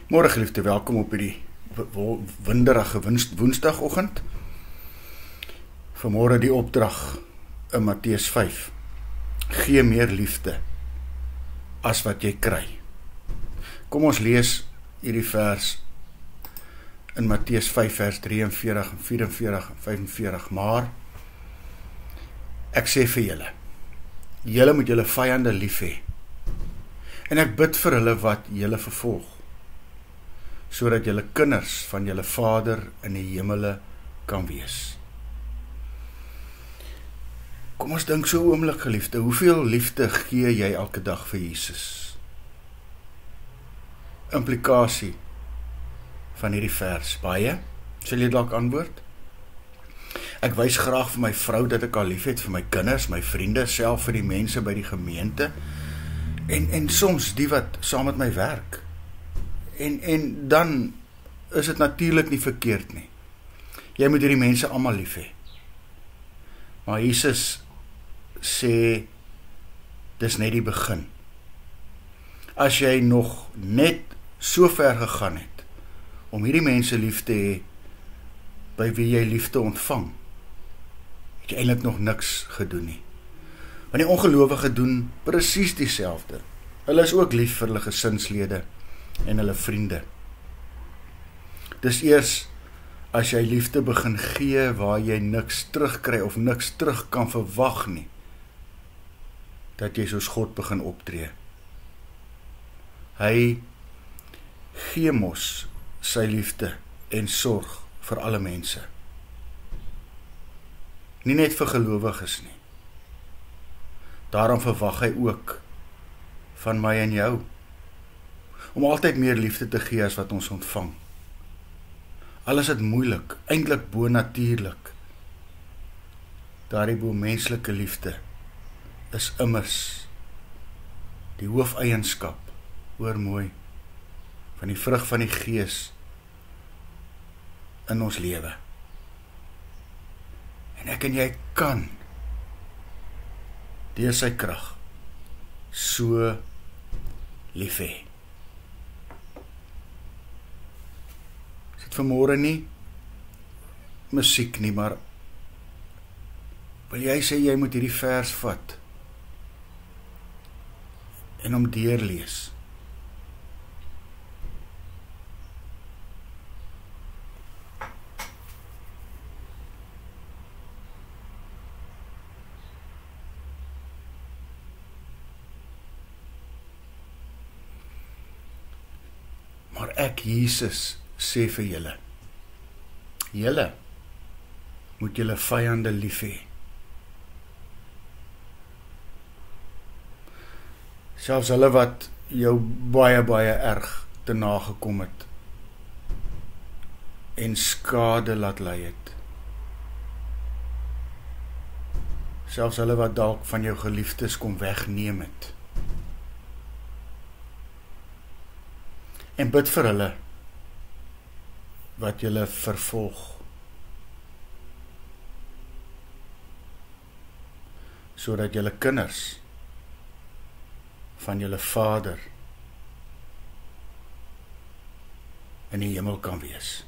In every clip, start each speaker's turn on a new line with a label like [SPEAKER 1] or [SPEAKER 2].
[SPEAKER 1] Môre geliefde, welkom op hierdie winderige woensdagoggend. Vanmôre die opdrag in Matteus 5. Gee meer liefde as wat jy kry. Kom ons lees hierdie vers in Matteus 5 vers 43 en 44 en 45. Maar ek sê vir julle moet julle vyande lief hê. En ek bid vir hulle wat julle vervolg, sodat julle kinders van julle Vader in die hemele kan wees. Kom ons dink so 'n oomblik, geliefde, hoeveel liefde gee jy elke dag vir Jesus? Implikasie van hierdie vers, baie, sal jy dalk antwoord? Ek wys graag vir my vrou dat ek haar liefhet, vir my kinders, my vriende, self vir die mense by die gemeente, en soms die wat saam met my werk. En dan is dit natuurlik nie verkeerd nie. Jy moet hierdie mense almal lief hê. Maar Jesus sê, dis net die begin. As jy nog net so ver gegaan het, om hierdie mense lief te hê, by wie jy liefde ontvang, het jy eintlik nog niks gedoen nie. Want die ongelowige doen presies dieselfde. Hulle is ook lief vir hulle gesinslede en hulle vriende. Dis eers as jy liefde begin gee waar jy niks terugkry of niks terug kan verwag nie, dat jy soos God begin optree. Hy gee mos sy liefde en sorg vir alle mense. Nie net vir gelowiges nie. Daarom verwag hy ook van my en jou, om altyd meer liefde te gee as wat ons ontvang. Al is dit moeilik, eintlik bonatuurlik. Daardie bo-menslike liefde is immers die hoofeienskap, hoor mooi, van die vrug van die Gees in ons lewe. En ek en jy kan deur sy krag so lief hê. Is dit vanmôre nie musiek nie, maar wil jy sê jy moet hierdie vers vat en hom deurlees. Maar ek, Jesus, sê vir julle moet julle vyande lief hê. Selfs hulle wat jou baie, baie erg te nagekom het en skade laat ly het. Selfs hulle wat dalk van jou geliefdes kom wegneem het. En bid vir hulle wat julle vervolg, sodat julle kinders van julle Vader in die hemel kan wees.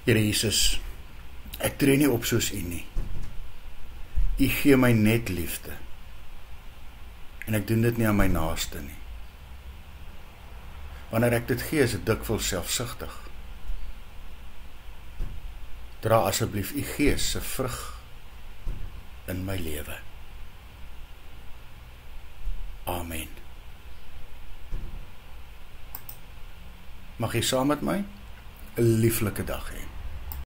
[SPEAKER 1] Here Jesus, ek tree nie op soos U nie. U gee my net liefde. En ek doen dit nie aan my naaste nie. Wanneer ek dit gee, is dit dikwels selfsugtig. Dra asseblief U Gees se vrug in my lewe. Amen. Mag jy saam met my 'n lieflike dag hê.